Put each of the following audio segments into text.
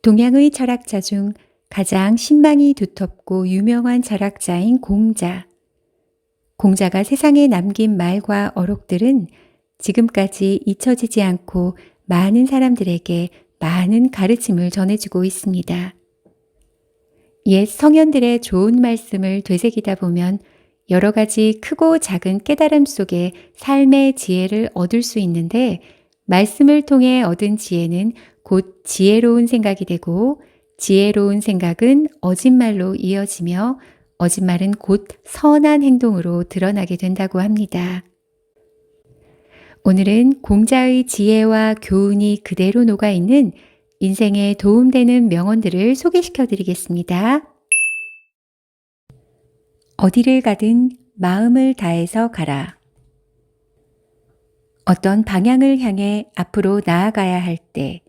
동양의 철학자 중 가장 신망이 두텁고 유명한 철학자인 공자. 공자가 세상에 남긴 말과 어록들은 지금까지 잊혀지지 않고 많은 사람들에게 많은 가르침을 전해주고 있습니다. 옛 성현들의 좋은 말씀을 되새기다 보면 여러 가지 크고 작은 깨달음 속에 삶의 지혜를 얻을 수 있는데, 말씀을 통해 얻은 지혜는 곧 지혜로운 생각이 되고, 지혜로운 생각은 어짓말로 이어지며 어짓말은 곧 선한 행동으로 드러나게 된다고 합니다. 오늘은 공자의 지혜와 교훈이 그대로 녹아있는 인생에 도움되는 명언들을 소개시켜 드리겠습니다. 어디를 가든 마음을 다해서 가라. 어떤 방향을 향해 앞으로 나아가야 할 때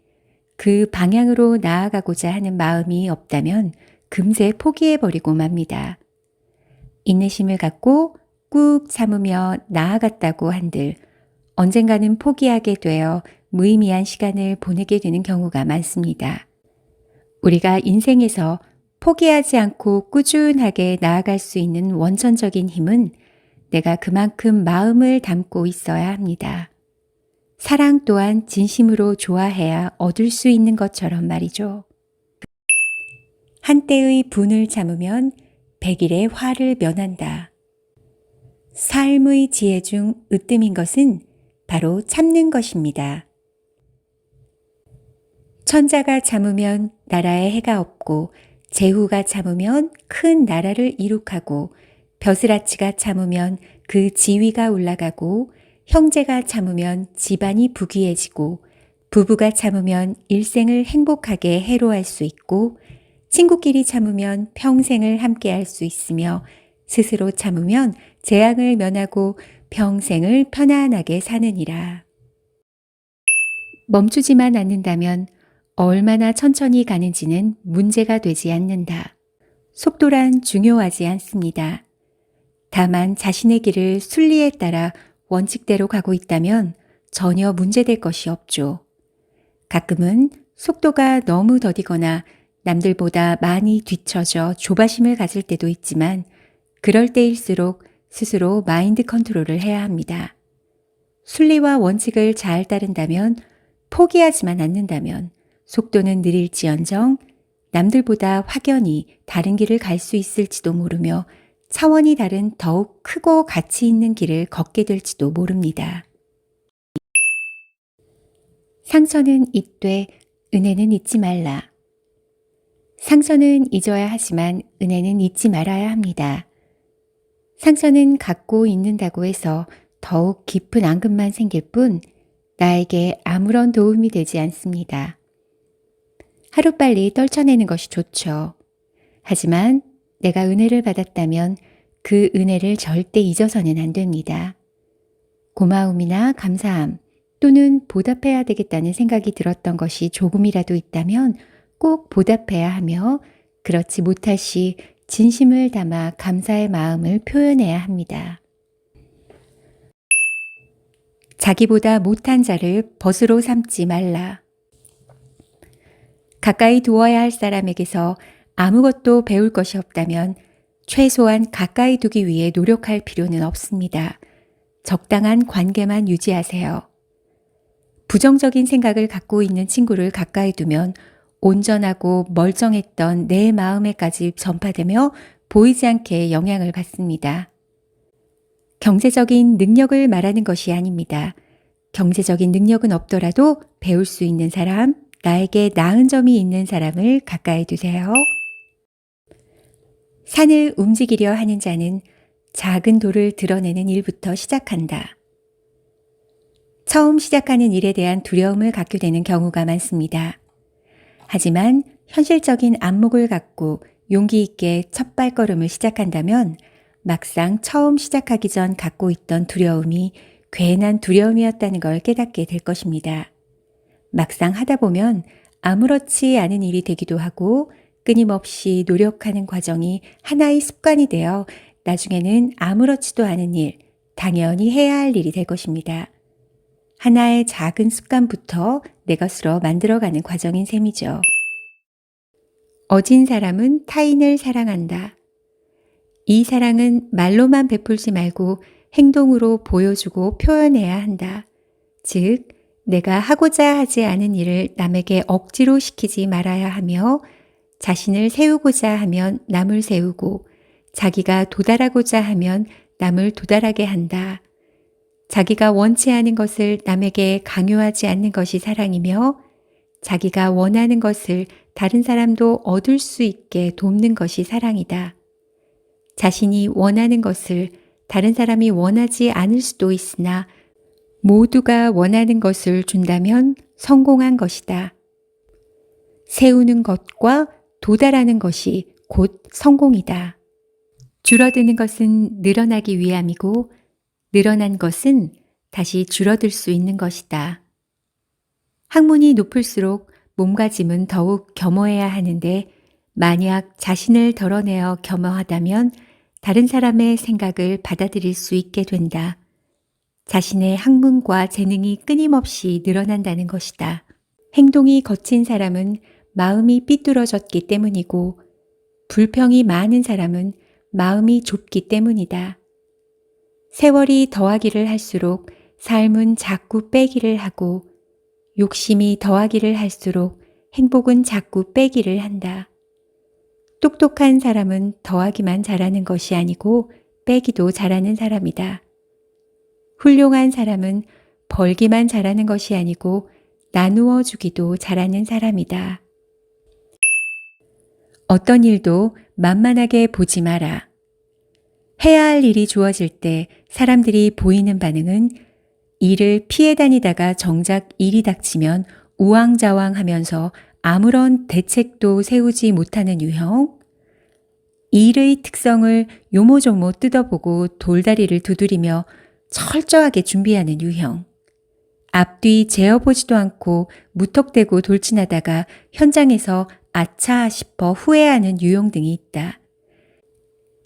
그 방향으로 나아가고자 하는 마음이 없다면 금세 포기해버리고 맙니다. 인내심을 갖고 꾹 참으며 나아갔다고 한들 언젠가는 포기하게 되어 무의미한 시간을 보내게 되는 경우가 많습니다. 우리가 인생에서 포기하지 않고 꾸준하게 나아갈 수 있는 원천적인 힘은 내가 그만큼 마음을 담고 있어야 합니다. 사랑 또한 진심으로 좋아해야 얻을 수 있는 것처럼 말이죠. 한때의 분을 참으면 백일의 화를 면한다. 삶의 지혜 중 으뜸인 것은 바로 참는 것입니다. 천자가 참으면 나라에 해가 없고, 제후가 참으면 큰 나라를 이룩하고, 벼슬아치가 참으면 그 지위가 올라가고, 형제가 참으면 집안이 부귀해지고, 부부가 참으면 일생을 행복하게 해로할 수 있고, 친구끼리 참으면 평생을 함께할 수 있으며, 스스로 참으면 재앙을 면하고 평생을 편안하게 사느니라. 멈추지만 않는다면 얼마나 천천히 가는지는 문제가 되지 않는다. 속도란 중요하지 않습니다. 다만 자신의 길을 순리에 따라 원칙대로 가고 있다면 전혀 문제될 것이 없죠. 가끔은 속도가 너무 더디거나 남들보다 많이 뒤처져 조바심을 가질 때도 있지만, 그럴 때일수록 스스로 마인드 컨트롤을 해야 합니다. 순리와 원칙을 잘 따른다면, 포기하지만 않는다면 속도는 느릴지언정 남들보다 확연히 다른 길을 갈 수 있을지도 모르며 차원이 다른 더욱 크고 가치 있는 길을 걷게 될지도 모릅니다. 상처는 잊되 은혜는 잊지 말라. 상처는 잊어야 하지만 은혜는 잊지 말아야 합니다. 상처는 갖고 있는다고 해서 더욱 깊은 앙금만 생길 뿐 나에게 아무런 도움이 되지 않습니다. 하루빨리 떨쳐내는 것이 좋죠. 하지만 내가 은혜를 받았다면 그 은혜를 절대 잊어서는 안 됩니다. 고마움이나 감사함 또는 보답해야 되겠다는 생각이 들었던 것이 조금이라도 있다면 꼭 보답해야 하며, 그렇지 못할 시 진심을 담아 감사의 마음을 표현해야 합니다. 자기보다 못한 자를 벗으로 삼지 말라. 가까이 두어야 할 사람에게서 아무것도 배울 것이 없다면 최소한 가까이 두기 위해 노력할 필요는 없습니다. 적당한 관계만 유지하세요. 부정적인 생각을 갖고 있는 친구를 가까이 두면 온전하고 멀쩡했던 내 마음에까지 전파되며 보이지 않게 영향을 받습니다. 경제적인 능력을 말하는 것이 아닙니다. 경제적인 능력은 없더라도 배울 수 있는 사람, 나에게 나은 점이 있는 사람을 가까이 두세요. 산을 움직이려 하는 자는 작은 돌을 드러내는 일부터 시작한다. 처음 시작하는 일에 대한 두려움을 갖게 되는 경우가 많습니다. 하지만 현실적인 안목을 갖고 용기 있게 첫 발걸음을 시작한다면 막상 처음 시작하기 전 갖고 있던 두려움이 괜한 두려움이었다는 걸 깨닫게 될 것입니다. 막상 하다 보면 아무렇지 않은 일이 되기도 하고, 끊임없이 노력하는 과정이 하나의 습관이 되어 나중에는 아무렇지도 않은 일, 당연히 해야 할 일이 될 것입니다. 하나의 작은 습관부터 내 것으로 만들어가는 과정인 셈이죠. 어진 사람은 타인을 사랑한다. 이 사랑은 말로만 베풀지 말고 행동으로 보여주고 표현해야 한다. 즉, 내가 하고자 하지 않은 일을 남에게 억지로 시키지 말아야 하며 자신을 세우고자 하면 남을 세우고 자기가 도달하고자 하면 남을 도달하게 한다. 자기가 원치 않은 것을 남에게 강요하지 않는 것이 사랑이며 자기가 원하는 것을 다른 사람도 얻을 수 있게 돕는 것이 사랑이다. 자신이 원하는 것을 다른 사람이 원하지 않을 수도 있으나 모두가 원하는 것을 준다면 성공한 것이다. 세우는 것과 도달하는 것이 곧 성공이다. 줄어드는 것은 늘어나기 위함이고 늘어난 것은 다시 줄어들 수 있는 것이다. 학문이 높을수록 몸가짐은 더욱 겸허해야 하는데 만약 자신을 덜어내어 겸허하다면 다른 사람의 생각을 받아들일 수 있게 된다. 자신의 학문과 재능이 끊임없이 늘어난다는 것이다. 행동이 거친 사람은 마음이 삐뚤어졌기 때문이고 불평이 많은 사람은 마음이 좁기 때문이다. 세월이 더하기를 할수록 삶은 자꾸 빼기를 하고 욕심이 더하기를 할수록 행복은 자꾸 빼기를 한다. 똑똑한 사람은 더하기만 잘하는 것이 아니고 빼기도 잘하는 사람이다. 훌륭한 사람은 벌기만 잘하는 것이 아니고 나누어 주기도 잘하는 사람이다. 어떤 일도 만만하게 보지 마라. 해야 할 일이 주어질 때 사람들이 보이는 반응은 일을 피해 다니다가 정작 일이 닥치면 우왕좌왕하면서 아무런 대책도 세우지 못하는 유형, 일의 특성을 요모조모 뜯어보고 돌다리를 두드리며 철저하게 준비하는 유형, 앞뒤 재어보지도 않고 무턱대고 돌진하다가 현장에서 아차 싶어 후회하는 유형 등이 있다.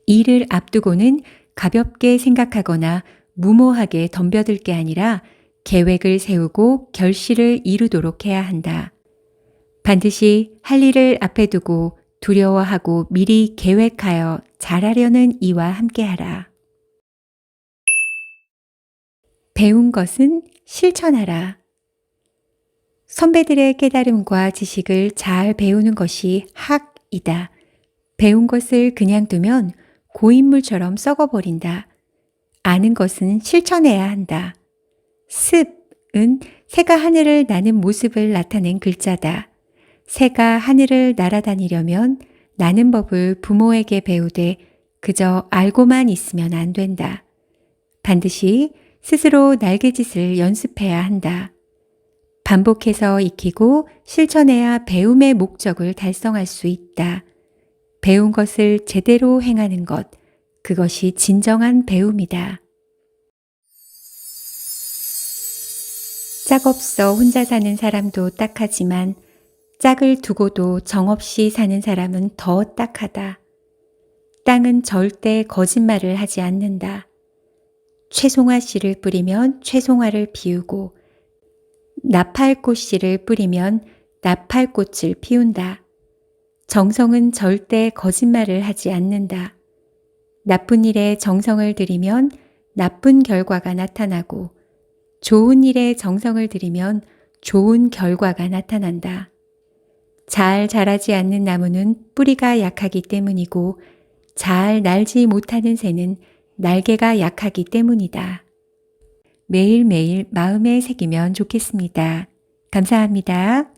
일을 앞두고는 가볍게 생각하거나 무모하게 덤벼들 게 아니라 계획을 세우고 결실을 이루도록 해야 한다. 반드시 할 일을 앞에 두고 두려워하고 미리 계획하여 잘하려는 이와 함께하라. 배운 것은 실천하라. 선배들의 깨달음과 지식을 잘 배우는 것이 학이다. 배운 것을 그냥 두면 고인물처럼 썩어버린다. 아는 것은 실천해야 한다. 습은 새가 하늘을 나는 모습을 나타낸 글자다. 새가 하늘을 날아다니려면 나는 법을 부모에게 배우되 그저 알고만 있으면 안 된다. 반드시 스스로 날개짓을 연습해야 한다. 반복해서 익히고 실천해야 배움의 목적을 달성할 수 있다. 배운 것을 제대로 행하는 것, 그것이 진정한 배움이다. 짝 없어 혼자 사는 사람도 딱하지만 짝을 두고도 정없이 사는 사람은 더 딱하다. 땅은 절대 거짓말을 하지 않는다. 최송화 씨를 뿌리면 최송화를 피우고 나팔꽃 씨를 뿌리면 나팔꽃을 피운다. 정성은 절대 거짓말을 하지 않는다. 나쁜 일에 정성을 들이면 나쁜 결과가 나타나고 좋은 일에 정성을 들이면 좋은 결과가 나타난다. 잘 자라지 않는 나무는 뿌리가 약하기 때문이고 잘 날지 못하는 새는 날개가 약하기 때문이다. 매일매일 마음에 새기면 좋겠습니다. 감사합니다.